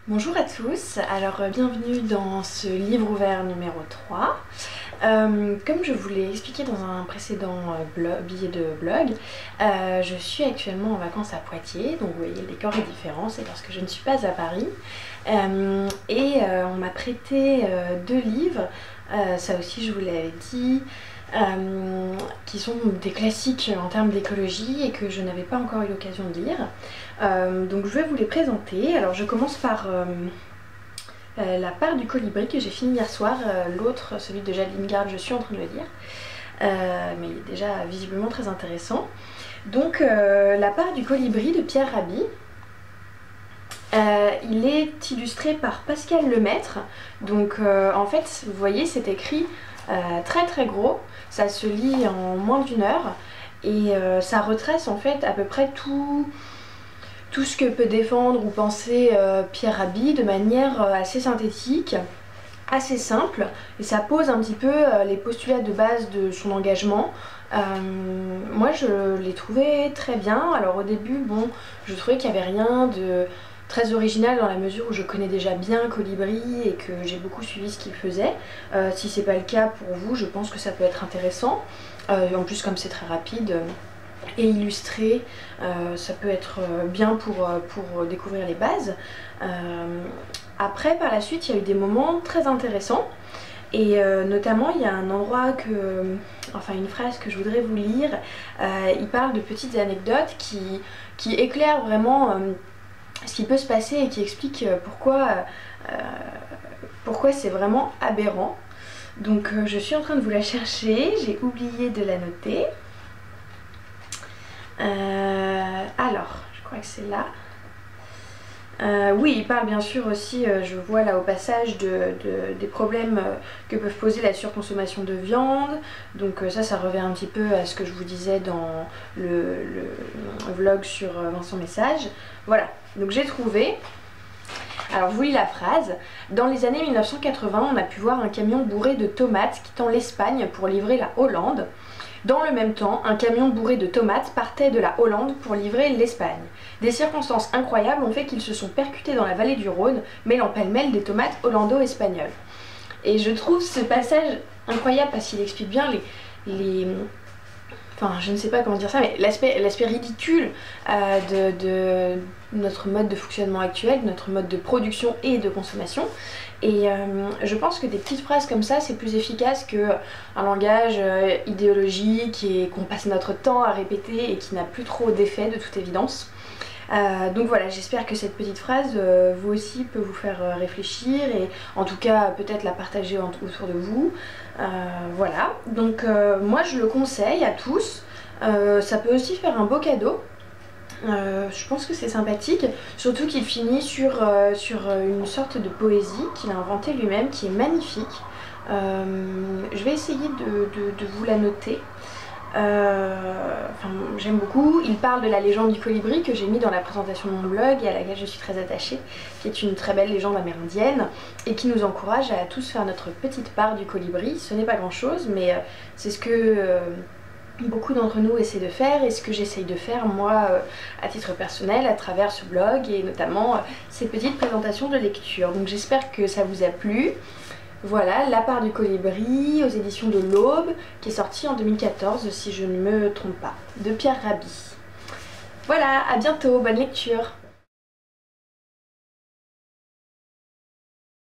Bonjour à tous, alors bienvenue dans ce livre ouvert numéro 3. Comme je vous l'ai expliqué dans un précédent billet de blog, je suis actuellement en vacances à Poitiers, donc vous voyez le décor est différent, c'est parce que je ne suis pas à Paris. On m'a prêté deux livres, ça aussi je vous l'avais dit, qui sont des classiques en termes d'écologie et que je n'avais pas encore eu l'occasion de lire. Donc je vais vous les présenter. Alors je commence par La part du colibri que j'ai fini hier soir. L'autre, celui de Jade Lingard, je suis en train de le lire. Mais il est déjà visiblement très intéressant. Donc La part du colibri de Pierre Rabhi. Il est illustré par Pascal Lemaître. Donc en fait, vous voyez, c'est écrit très très gros. Ça se lit en moins d'une heure. Et ça retrace en fait à peu près tout ce que peut défendre ou penser Pierre Rabhi de manière assez synthétique, assez simple, et ça pose un petit peu les postulats de base de son engagement. Moi je l'ai trouvé très bien. Alors au début, bon, je trouvais qu'il n'y avait rien de très original dans la mesure où je connais déjà bien Colibri et que j'ai beaucoup suivi ce qu'il faisait. Si c'est pas le cas pour vous, je pense que ça peut être intéressant. En plus, comme c'est très rapide et illustré, ça peut être bien pour découvrir les bases. Après, par la suite, il y a eu des moments très intéressants. Et notamment, il y a un endroit enfin une phrase que je voudrais vous lire. Il parle de petites anecdotes qui éclairent vraiment ce qui peut se passer et qui expliquent pourquoi c'est vraiment aberrant. Donc je suis en train de vous la chercher, j'ai oublié de la noter. Alors, je crois que c'est là. Oui, il parle bien sûr aussi, je vois là au passage, des problèmes que peuvent poser la surconsommation de viande. Donc ça revient un petit peu à ce que je vous disais dans le vlog sur Vincent Message. Voilà, donc j'ai trouvé. Alors je vous lis la phrase. Dans les années 1980, on a pu voir un camion bourré de tomates quittant l'Espagne pour livrer la Hollande. Dans le même temps, un camion bourré de tomates partait de la Hollande pour livrer l'Espagne. Des circonstances incroyables ont fait qu'ils se sont percutés dans la vallée du Rhône, mêlant pêle-mêle des tomates hollando-espagnoles. Et je trouve ce passage incroyable parce qu'il explique bien enfin, je ne sais pas comment dire ça, mais l'aspect ridicule de notre mode de fonctionnement actuel, notre mode de production et de consommation. Et je pense que des petites phrases comme ça, c'est plus efficace qu'un langage idéologique et qu'on passe notre temps à répéter et qui n'a plus trop d'effet de toute évidence. Donc voilà, j'espère que cette petite phrase, vous aussi, peut vous faire réfléchir et en tout cas peut-être la partager autour de vous. Voilà, donc moi je le conseille à tous. Ça peut aussi faire un beau cadeau. Je pense que c'est sympathique, surtout qu'il finit sur une sorte de poésie qu'il a inventée lui-même, qui est magnifique. Je vais essayer de vous la noter. Enfin, j'aime beaucoup. Il parle de la légende du colibri que j'ai mis dans la présentation de mon blog et à laquelle je suis très attachée, qui est une très belle légende amérindienne et qui nous encourage à tous faire notre petite part du colibri. Ce n'est pas grand chose, mais c'est ce que beaucoup d'entre nous essaient de faire et ce que j'essaye de faire moi à titre personnel à travers ce blog et notamment ces petites présentations de lecture. Donc j'espère que ça vous a plu. Voilà, La part du colibri aux éditions de l'Aube, qui est sorti en 2014 si je ne me trompe pas, de Pierre Rabhi. Voilà, à bientôt, bonne lecture.